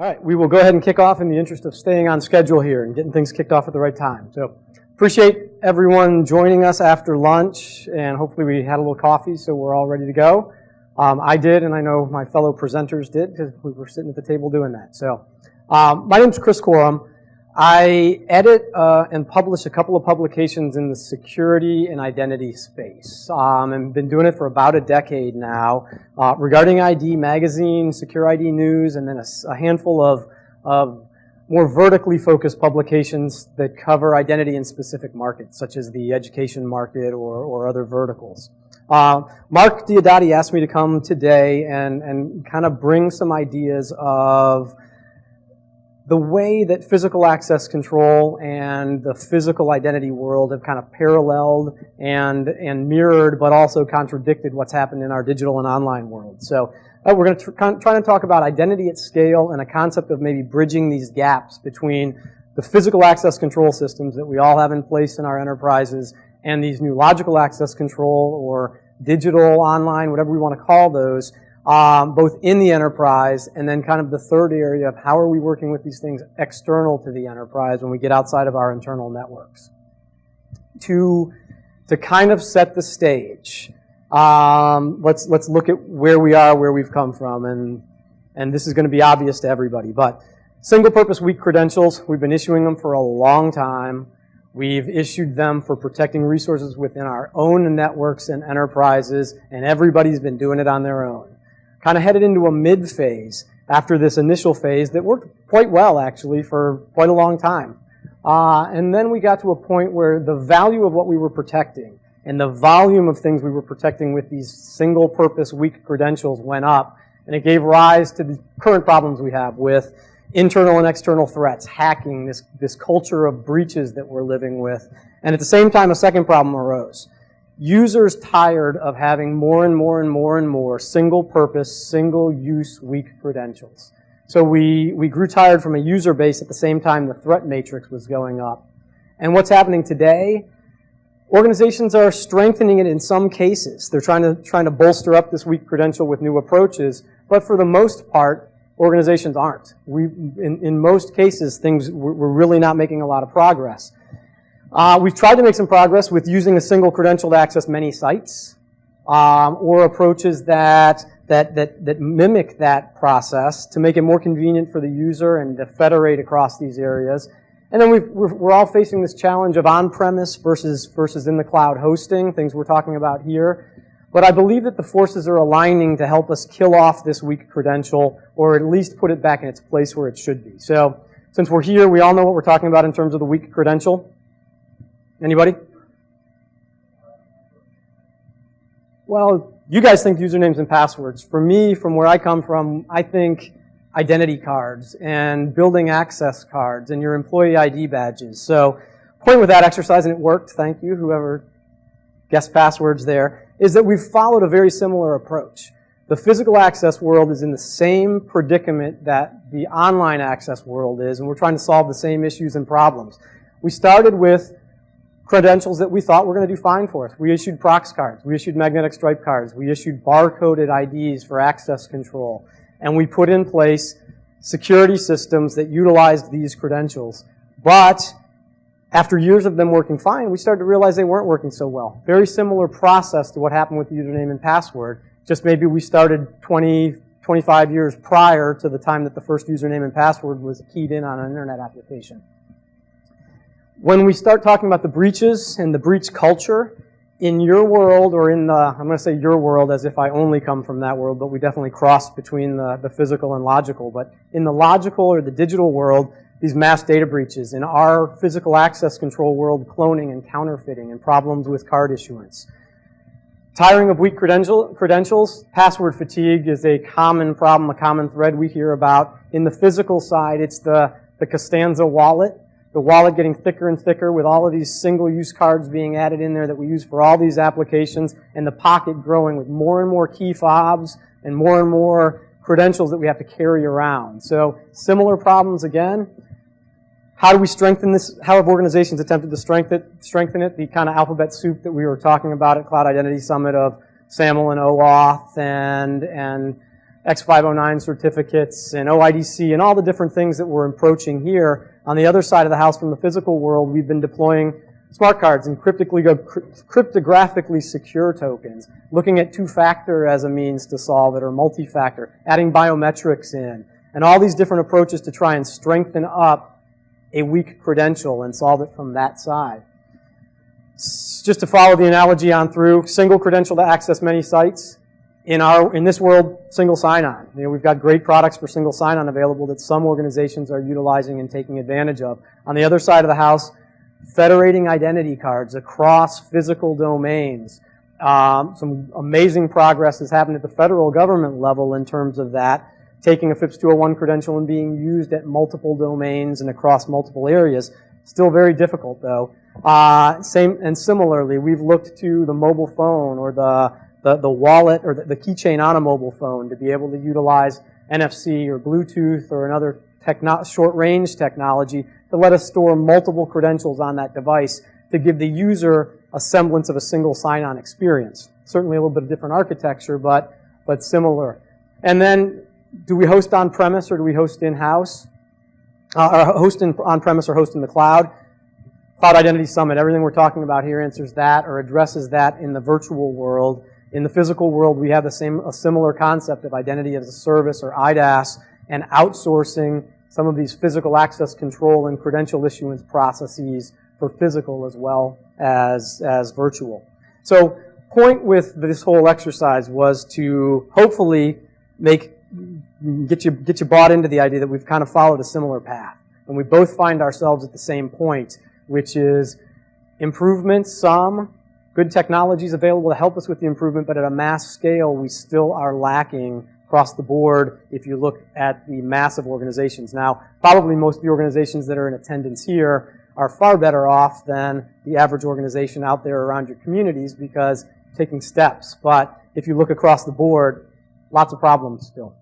All right, we will go ahead and kick off in the interest of staying on schedule here and getting things kicked off at the right time. So appreciate everyone joining us after lunch, and hopefully we had a little coffee so we're all ready to go. I did, and I know my fellow presenters did because we were sitting at the table doing that. So my name's Chris Corum. I edit and publish a couple of publications in the security and identity space, and been doing it for about a decade now, regarding ID magazine, secure ID news, and then a handful of more vertically focused publications that cover identity in specific markets, such as the education market or other verticals. Mark Diodati asked me to come today and kind of bring some ideas of the way that physical access control and the physical identity world have kind of paralleled and mirrored, but also contradicted what's happened in our digital and online world. So we're going to try to talk about identity at scale and a concept of maybe bridging these gaps between the physical access control systems that we all have in place in our enterprises and these new logical access control or digital, online, whatever we want to call those, both in the enterprise, and then kind of the third area of how are we working with these things external to the enterprise when we get outside of our internal networks. To kind of set the stage, let's look at where we are, where we've come from, and this is going to be obvious to everybody, but single-purpose weak credentials, we've been issuing them for a long time. We've issued them for protecting resources within our own networks and enterprises, and everybody's been doing it on their own. Kind of headed into a mid-phase after this initial phase that worked quite well, actually, for quite a long time. And then we got to a point where the value of what we were protecting and the volume of things we were protecting with these single-purpose weak credentials went up, and it gave rise to the current problems we have with internal and external threats, hacking, this culture of breaches that we're living with. And at the same time, a second problem arose. Users tired of having more and more single-purpose, single-use weak credentials. So we grew tired from a user base at the same time the threat matrix was going up. And what's happening today? Organizations are strengthening it in some cases. They're trying to bolster up this weak credential with new approaches, but for the most part, organizations aren't. In most cases, we're really not making a lot of progress. We've tried to make some progress with using a single credential to access many sites, or approaches that mimic that process to make it more convenient for the user and to federate across these areas. And then we're all facing this challenge of on-premise versus in the cloud hosting, things we're talking about here. But I believe that the forces are aligning to help us kill off this weak credential, or at least put it back in its place where it should be. So, since we're here, we all know what we're talking about in terms of the weak credential. Anybody? Well, you guys think usernames and passwords. For me, from where I come from, I think identity cards and building access cards and your employee ID badges. So, point with that exercise, and it worked, thank you, whoever guessed passwords there, is that we've followed a very similar approach. The physical access world is in the same predicament that the online access world is, and we're trying to solve the same issues and problems. We started with credentials that we thought were going to do fine for us. We issued prox cards, we issued magnetic stripe cards, we issued barcoded IDs for access control, and we put in place security systems that utilized these credentials. But after years of them working fine, we started to realize they weren't working so well. Very similar process to what happened with the username and password, just maybe we started 20, 25 years prior to the time that the first username and password was keyed in on an internet application. When we start talking about the breaches and the breach culture, in your world, or in the, I'm going to say your world as if I only come from that world, but we definitely cross between the physical and logical. But in the logical or the digital world, these mass data breaches. In our physical access control world, cloning and counterfeiting and problems with card issuance. Tiring of weak credentials, password fatigue is a common problem, a common thread we hear about. In the physical side, it's the Costanza wallet. The wallet getting thicker and thicker with all of these single-use cards being added in there that we use for all these applications, and the pocket growing with more and more key fobs and more credentials that we have to carry around. So similar problems again. How do we strengthen this? How have organizations attempted to strengthen it? The kind of alphabet soup that we were talking about at Cloud Identity Summit of SAML and OAuth and X509 certificates and OIDC and all the different things that we're approaching here. On the other side of the house from the physical world, we've been deploying smart cards and cryptographically secure tokens, looking at two-factor as a means to solve it, or multi-factor, adding biometrics in, and all these different approaches to try and strengthen up a weak credential and solve it from that side. Just to follow the analogy on through, single credential to access many sites. In this world, single sign-on. We've got great products for single sign-on available that some organizations are utilizing and taking advantage of. On the other side of the house, federating identity cards across physical domains. Some amazing progress has happened at the federal government level in terms of that, taking a FIPS 201 credential and being used at multiple domains and across multiple areas. Still very difficult, though. Similarly, we've looked to the mobile phone or the wallet or the keychain on a mobile phone to be able to utilize NFC or Bluetooth or another short-range technology to let us store multiple credentials on that device to give the user a semblance of a single sign-on experience. Certainly a little bit of different architecture, but similar. And then, do we host on-premise or do we host in-house? Or host on-premise or host in the cloud? Cloud Identity Summit, everything we're talking about here answers that or addresses that in the virtual world. In the physical world, we have a similar concept of identity as a service or IDaaS and outsourcing some of these physical access control and credential issuance processes for physical as well as virtual. So, point with this whole exercise was to hopefully get you bought into the idea that we've kind of followed a similar path. And we both find ourselves at the same point, which is improvement, some good technologies available to help us with the improvement, but at a mass scale, we still are lacking across the board if you look at the massive organizations. Now, probably most of the organizations that are in attendance here are far better off than the average organization out there around your communities because taking steps. But if you look across the board, lots of problems still.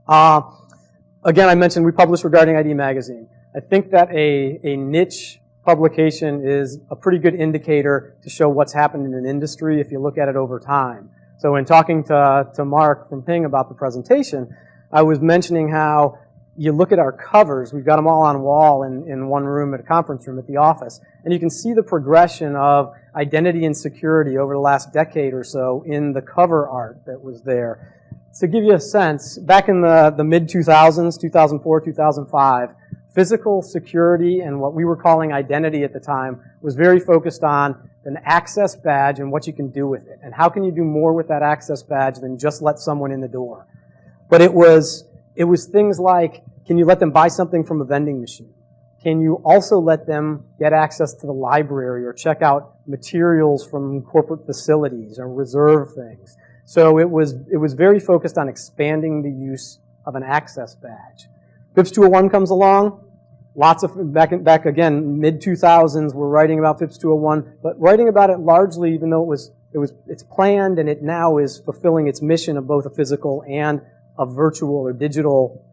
Again, I mentioned we publish Regarding ID magazine. I think that a niche publication is a pretty good indicator to show what's happened in an industry if you look at it over time. So in talking to Mark from Ping about the presentation, I was mentioning how you look at our covers, we've got them all on wall in one room at a conference room at the office, and you can see the progression of identity and security over the last decade or so in the cover art that was there. To give you a sense, back in the mid-2000s, 2004, 2005, physical security and what we were calling identity at the time was very focused on an access badge and what you can do with it. And how can you do more with that access badge than just let someone in the door? But it was things like, can you let them buy something from a vending machine? Can you also let them get access to the library or check out materials from corporate facilities or reserve things? So it was very focused on expanding the use of an access badge. FIPS 201 comes along. Lots of, back again, mid-2000s, we're writing about FIPS 201, but writing about it largely, even though it's planned and it now is fulfilling its mission of both a physical and a virtual or digital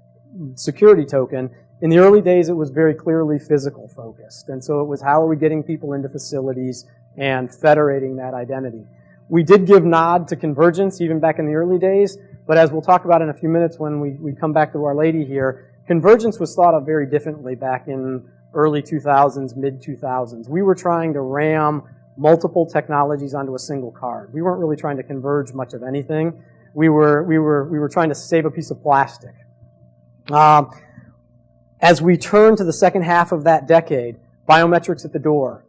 security token. In the early days, it was very clearly physical focused. And so it was how are we getting people into facilities and federating that identity. We did give nod to convergence even back in the early days, but as we'll talk about in a few minutes when we come back to Our Lady here, convergence was thought of very differently back in early 2000s, mid-2000s. We were trying to ram multiple technologies onto a single card. We weren't really trying to converge much of anything. We were trying to save a piece of plastic. As we turn to the second half of that decade, biometrics at the door,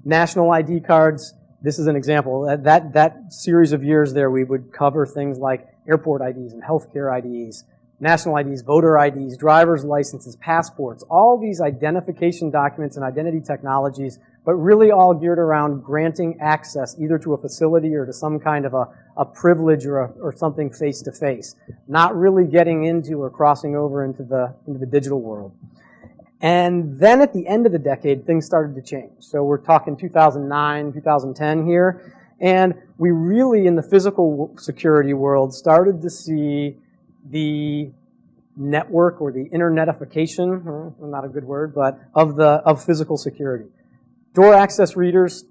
national ID cards. This is an example. That series of years there, we would cover things like airport IDs and healthcare IDs, national IDs, voter IDs, driver's licenses, passports, all these identification documents and identity technologies, but really all geared around granting access either to a facility or to some kind of a privilege or something face-to-face, not really getting into or crossing over into the digital world. And then at the end of the decade, things started to change. So we're talking 2009, 2010 here. And we really, in the physical security world, started to see the network or the internetification, not a good word, but of physical security. Door access readers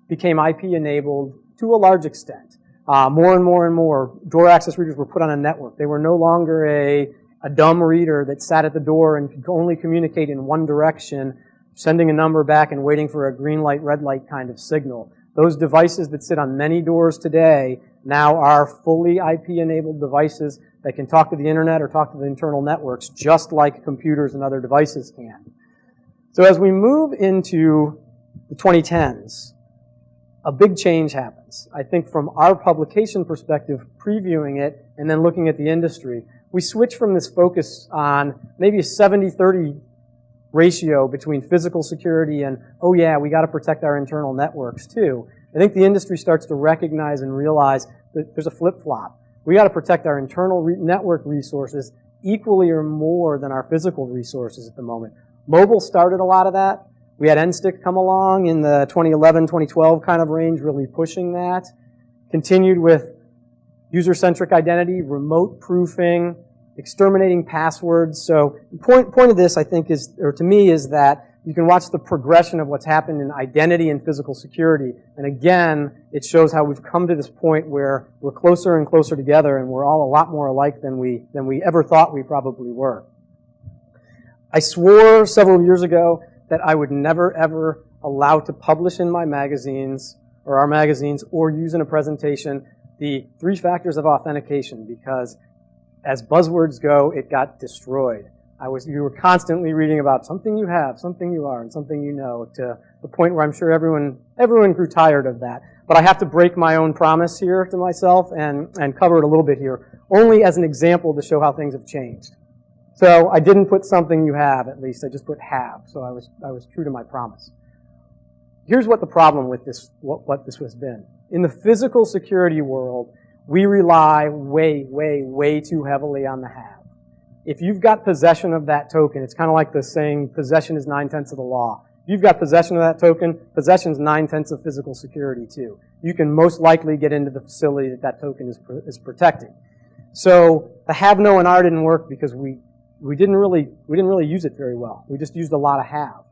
became IP enabled to a large extent. More and more and more door access readers were put on a network. They were no longer a dumb reader that sat at the door and could only communicate in one direction, sending a number back and waiting for a green light, red light kind of signal. Those devices that sit on many doors today now are fully IP-enabled devices that can talk to the internet or talk to the internal networks just like computers and other devices can. So as we move into the 2010s, a big change happens. I think from our publication perspective, previewing it and then looking at the industry, we switch from this focus on maybe a 70-30 ratio between physical security and, oh yeah, we got to protect our internal networks too. I think the industry starts to recognize and realize that there's a flip-flop. We got to protect our internal network resources equally or more than our physical resources at the moment. Mobile started a lot of that. We had NSTIC come along in the 2011, 2012 kind of range, really pushing that. Continued with user-centric identity, remote proofing, exterminating passwords. So the point of this, I think, is, or to me, is that you can watch the progression of what's happened in identity and physical security. And again, it shows how we've come to this point where we're closer and closer together and we're all a lot more alike than we ever thought we probably were. I swore several years ago that I would never, ever allow to publish in my magazines or our magazines or use in a presentation the 3 factors of authentication, because as buzzwords go, it got destroyed. You were constantly reading about something you have, something you are, and something you know, to the point where I'm sure everyone grew tired of that. But I have to break my own promise here to myself and cover it a little bit here, only as an example to show how things have changed. So I didn't put something you have, at least. I just put have. So I was true to my promise. Here's what the problem with this, what this has been. In the physical security world, we rely way too heavily on the have. If you've got possession of that token, it's kind of like the saying, possession is 9/10 of the law. If you've got possession of that token, possession is 9/10 of physical security too. You can most likely get into the facility that token is protecting. So the have, know, and are didn't work because we didn't really use it very well. We just used a lot of have.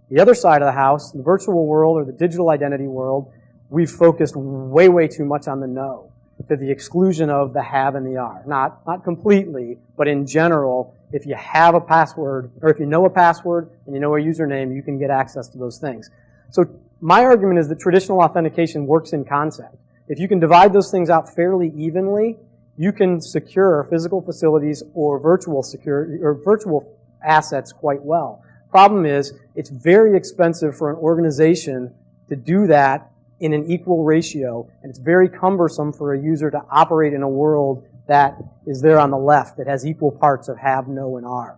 The other side of the house, the virtual world or the digital identity world, we've focused way too much on the know, to the exclusion of the have and the are. Not completely, but in general, if you have a password, or if you know a password and you know a username, you can get access to those things. So my argument is that traditional authentication works in concept. If you can divide those things out fairly evenly, you can secure physical facilities or virtual security or virtual assets quite well. Problem is, it's very expensive for an organization to do that in an equal ratio, and it's very cumbersome for a user to operate in a world that is there on the left, that has equal parts of have, know, and are.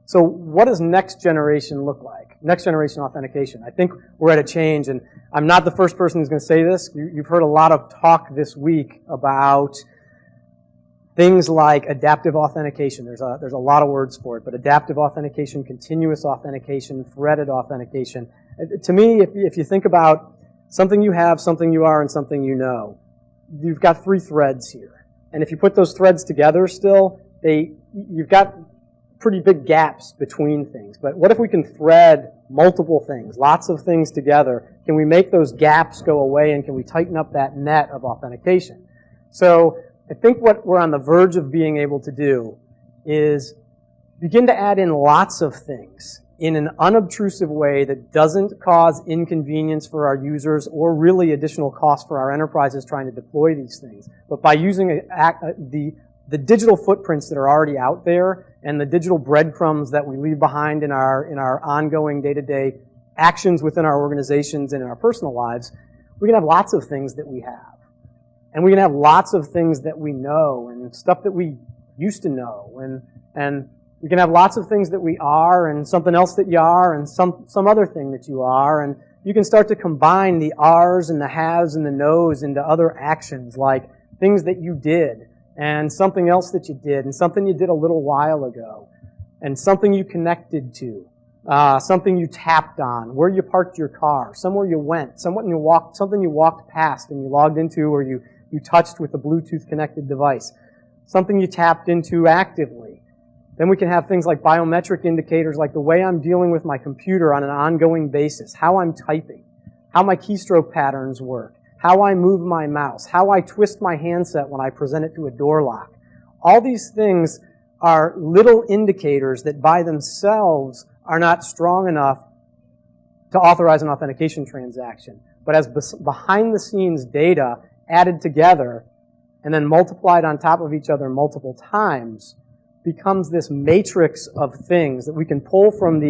So what does next generation look like? Next generation authentication. I think we're at a change, and I'm not the first person who's going to say this. You've heard a lot of talk this week about things like adaptive authentication. There's a lot of words for it, but adaptive authentication, continuous authentication, threaded authentication. To me, if you think about something you have, something you are, and something you know, you've got 3 threads here. And if you put those threads together still, you've got pretty big gaps between things. But what if we can thread multiple things, lots of things together? Can we make those gaps go away, and can we tighten up that net of authentication? So I think what we're on the verge of being able to do is begin to add in lots of things in an unobtrusive way that doesn't cause inconvenience for our users or really additional cost for our enterprises trying to deploy these things. But by using the digital footprints that are already out there and the digital breadcrumbs that we leave behind in our ongoing day-to-day actions within our organizations and in our personal lives, we can have lots of things that we have. And we can have lots of things that we know and stuff that we used to know. And we can have lots of things that we are and something else that you are and some other thing that you are. And you can start to combine the ares and the haves and the knows into other actions, like things that you did and something else that you did and something you did a little while ago and something you connected to, something you tapped on, where you parked your car, somewhere you went, something you walked past and you logged into or you touched with a Bluetooth connected device, something you tapped into actively. Then we can have things like biometric indicators, like the way I'm dealing with my computer on an ongoing basis, how I'm typing, how my keystroke patterns work, how I move my mouse, how I twist my handset when I present it to a door lock. All these things are little indicators that by themselves are not strong enough to authorize an authentication transaction. But as behind-the-scenes data added together and then multiplied on top of each other multiple times becomes this matrix of things that we can pull from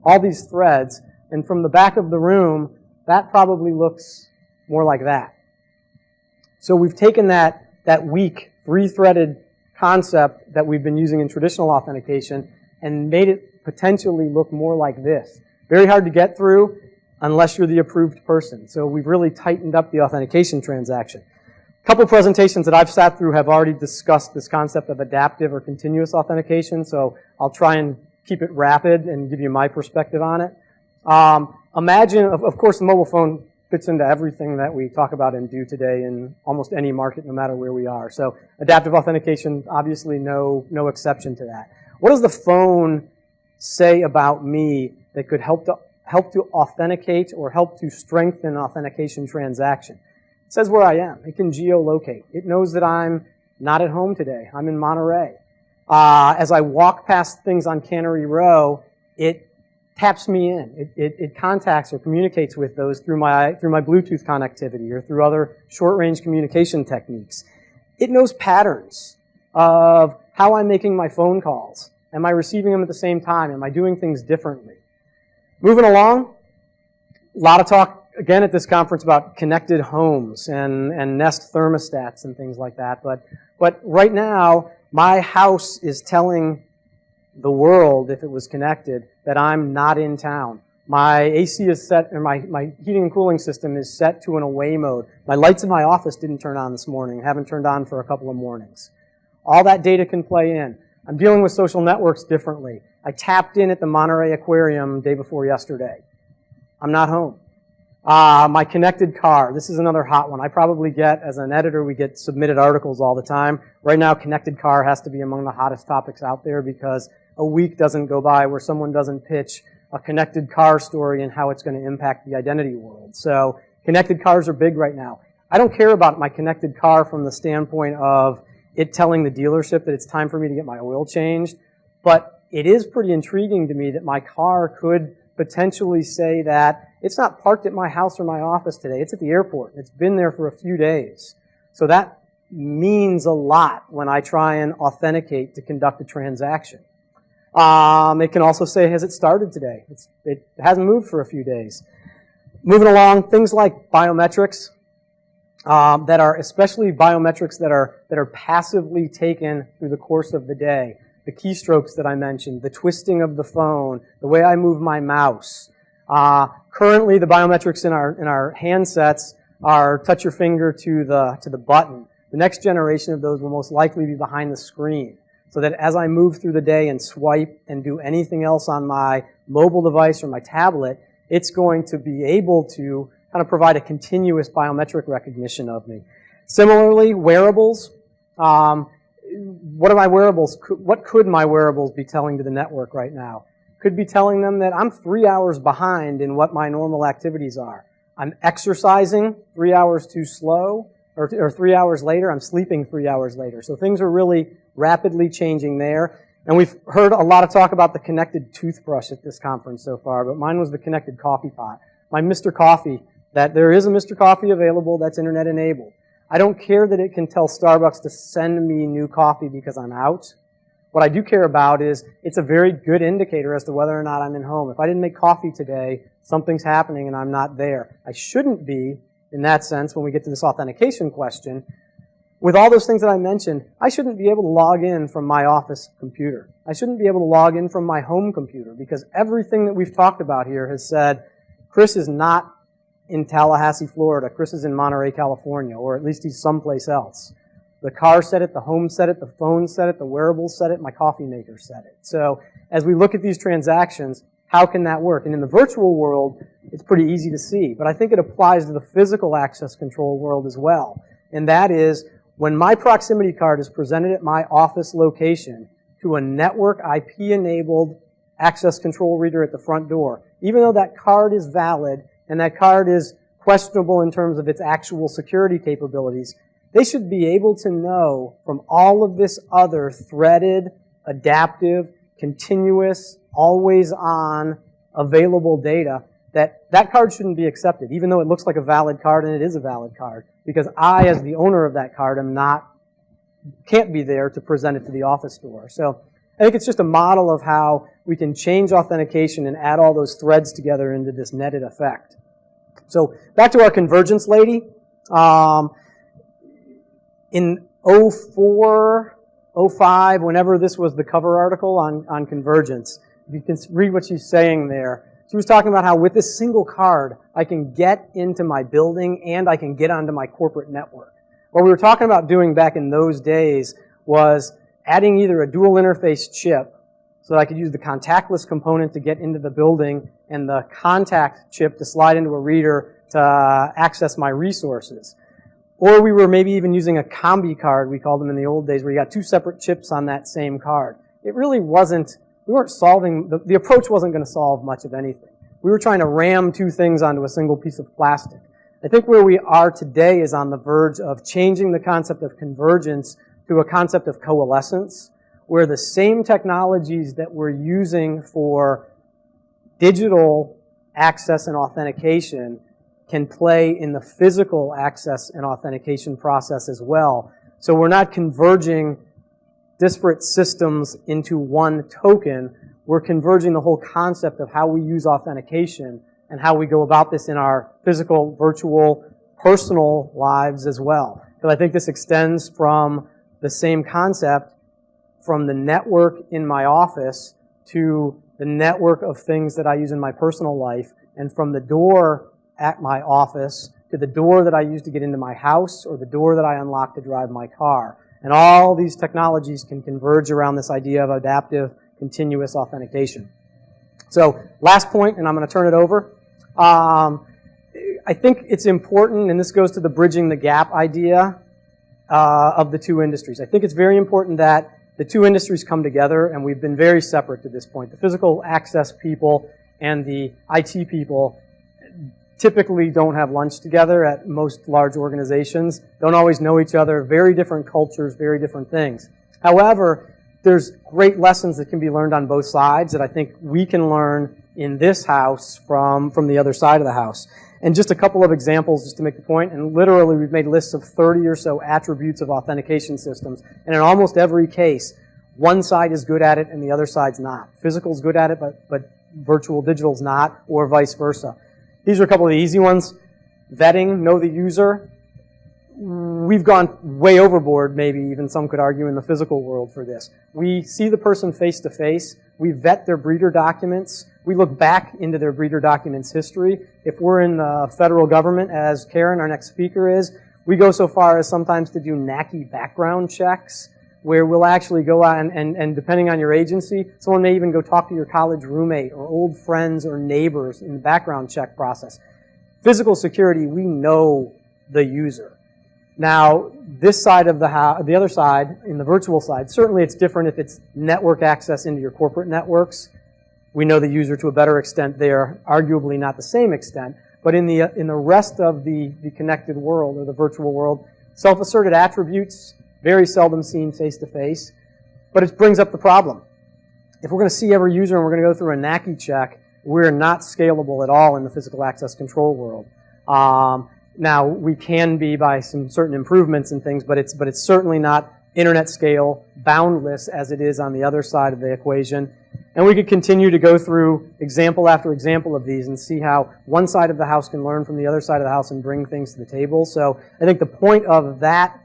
all these threads, and from the back of the room, that probably looks more like that. So we've taken that weak, three-threaded concept that we've been using in traditional authentication and made it potentially look more like this. Very hard to get through unless you're the approved person. So we've really tightened up the authentication transaction. A couple presentations that I've sat through have already discussed this concept of adaptive or continuous authentication, so I'll try and keep it rapid and give you my perspective on it. Imagine, of course, the mobile phone fits into everything that we talk about and do today in almost any market, no matter where we are. So adaptive authentication, obviously no exception to that. What does the phone say about me that could help to authenticate or help to strengthen an authentication transaction? It says where I am. It can geolocate. It knows that I'm not at home today. I'm in Monterey. As I walk past things on Cannery Row, it taps me in. It contacts or communicates with those through my Bluetooth connectivity or through other short-range communication techniques. It knows patterns of how I'm making my phone calls. Am I receiving them at the same time? Am I doing things differently? Moving along, a lot of talk, again, at this conference about connected homes and Nest thermostats and things like that. But right now, my house is telling the world, if it was connected, that I'm not in town. My AC is set, or my heating and cooling system is set to an away mode. My lights in my office didn't turn on this morning, haven't turned on for a couple of mornings. All that data can play in. I'm dealing with social networks differently. I tapped in at the Monterey Aquarium day before yesterday. I'm not home. My connected car. This is another hot one. I probably get, as an editor, we get submitted articles all the time. Right now, connected car has to be among the hottest topics out there because a week doesn't go by where someone doesn't pitch a connected car story and how it's going to impact the identity world. So connected cars are big right now. I don't care about my connected car from the standpoint of it telling the dealership that it's time for me to get my oil changed, but it is pretty intriguing to me that my car could potentially say that it's not parked at my house or my office today, it's at the airport. It's been there for a few days. So that means a lot when I try and authenticate to conduct a transaction. It can also say, has it started today? It hasn't moved for a few days. Moving along, things like biometrics, that are especially biometrics that are passively taken through the course of the day. The keystrokes that I mentioned, the twisting of the phone, the way I move my mouse. Currently, the biometrics in our handsets are touch your finger to the button. The next generation of those will most likely be behind the screen, so that as I move through the day and swipe and do anything else on my mobile device or my tablet, it's going to be able to kind of provide a continuous biometric recognition of me. Similarly, wearables. What are my wearables? What could my wearables be telling to the network right now? Could be telling them that I'm 3 hours behind in what my normal activities are. I'm exercising 3 hours too slow, or 3 hours later. I'm sleeping 3 hours later. So things are really rapidly changing there. And we've heard a lot of talk about the connected toothbrush at this conference so far, but mine was the connected coffee pot. My Mr. Coffee, that there is a Mr. Coffee available that's internet enabled. I don't care that it can tell Starbucks to send me new coffee because I'm out. What I do care about is it's a very good indicator as to whether or not I'm in home. If I didn't make coffee today, something's happening and I'm not there. I shouldn't be, in that sense, when we get to this authentication question. With all those things that I mentioned, I shouldn't be able to log in from my office computer. I shouldn't be able to log in from my home computer because everything that we've talked about here has said, Chris is not in Tallahassee, Florida. Chris is in Monterey, California, or at least he's someplace else. The car said it, the home said it, the phone said it, the wearables said it, my coffee maker said it. So as we look at these transactions, how can that work? And in the virtual world, it's pretty easy to see, but I think it applies to the physical access control world as well. And that is, when my proximity card is presented at my office location to a network IP-enabled access control reader at the front door, even though that card is valid and that card is questionable in terms of its actual security capabilities, they should be able to know from all of this other threaded, adaptive, continuous, always on, available data that that card shouldn't be accepted, even though it looks like a valid card, and it is a valid card, because I, as the owner of that card, can't be there to present it to the office store. So I think it's just a model of how we can change authentication and add all those threads together into this netted effect. So back to our convergence lady. In 04, 05, whenever this was the cover article on convergence, you can read what she's saying there. She was talking about how with this single card, I can get into my building and I can get onto my corporate network. What we were talking about doing back in those days was adding either a dual interface chip so that I could use the contactless component to get into the building and the contact chip to slide into a reader to access my resources. Or we were maybe even using a combi card, we called them in the old days, where you got two separate chips on that same card. It really wasn't, we weren't solving, the approach wasn't going to solve much of anything. We were trying to ram two things onto a single piece of plastic. I think where we are today is on the verge of changing the concept of convergence to a concept of coalescence, where the same technologies that we're using for digital access and authentication can play in the physical access and authentication process as well. So we're not converging disparate systems into one token. We're converging the whole concept of how we use authentication and how we go about this in our physical, virtual, personal lives as well. Because I think this extends from the same concept from the network in my office to the network of things that I use in my personal life, and from the door at my office to the door that I use to get into my house or the door that I unlock to drive my car. And all these technologies can converge around this idea of adaptive, continuous authentication. So last point, and I'm going to turn it over. I think it's important, and this goes to the bridging the gap idea of the two industries. I think it's very important that the two industries come together, and we've been very separate to this point. The physical access people and the IT people typically don't have lunch together at most large organizations, don't always know each other, very different cultures, very different things. However, there's great lessons that can be learned on both sides that I think we can learn in this house from the other side of the house. And just a couple of examples just to make the point, and literally we've made lists of 30 or so attributes of authentication systems, and in almost every case, one side is good at it and the other side's not. Physical's good at it, but virtual digital's not, or vice versa. These are a couple of the easy ones. Vetting, know the user. We've gone way overboard, maybe even some could argue, in the physical world for this. We see the person face to face. We vet their breeder documents. We look back into their breeder documents history. If we're in the federal government, as Karen, our next speaker, is, we go so far as sometimes to do NACI background checks, where we'll actually go out and depending on your agency, someone may even go talk to your college roommate or old friends or neighbors in the background check process. Physical security, we know the user. Now, this side of the house, the other side, in the virtual side, certainly it's different if it's network access into your corporate networks. We know the user to a better extent there, arguably not the same extent, but in the rest of the connected world or the virtual world, self-asserted attributes, very seldom seen face-to-face, but it brings up the problem. If we're going to see every user and we're going to go through a NACI check, we're not scalable at all in the physical access control world. Now, we can be by some certain improvements and things, but it's certainly not internet scale, boundless as it is on the other side of the equation. And we could continue to go through example after example of these and see how one side of the house can learn from the other side of the house and bring things to the table. So I think the point of that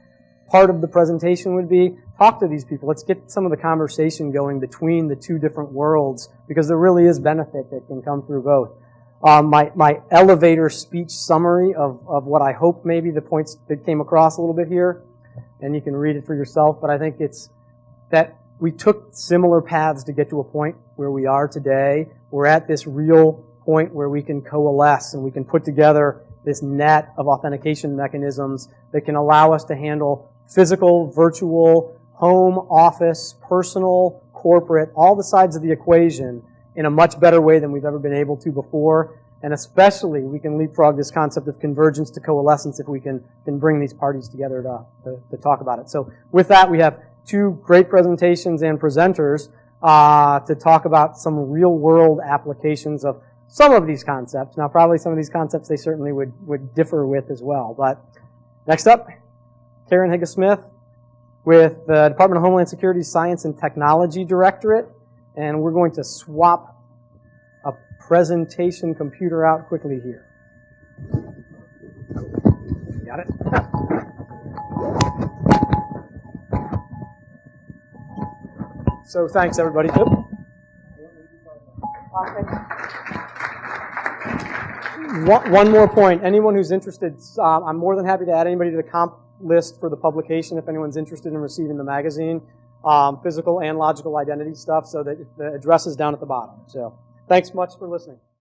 part of the presentation would be, talk to these people. Let's get some of the conversation going between the two different worlds, because there really is benefit that can come through both. My elevator speech summary of what I hope maybe the points that came across a little bit here, and you can read it for yourself, but I think it's that we took similar paths to get to a point where we are today. We're at this real point where we can coalesce and we can put together this net of authentication mechanisms that can allow us to handle physical, virtual, home, office, personal, corporate, all the sides of the equation in a much better way than we've ever been able to before. And especially, we can leapfrog this concept of convergence to coalescence if we can bring these parties together to talk about it. So with that, we have two great presentations and presenters to talk about some real-world applications of some of these concepts. Now, probably some of these concepts they certainly would differ with as well. But next up, Karen Higgis-Smith with the Department of Homeland Security Science and Technology Directorate. And we're going to swap a presentation computer out quickly here. Got it? So thanks, everybody. One more point. Anyone who's interested, I'm more than happy to add anybody to the comp list for the publication if anyone's interested in receiving the magazine, physical and logical identity stuff, so that the address is down at the bottom. So thanks much for listening.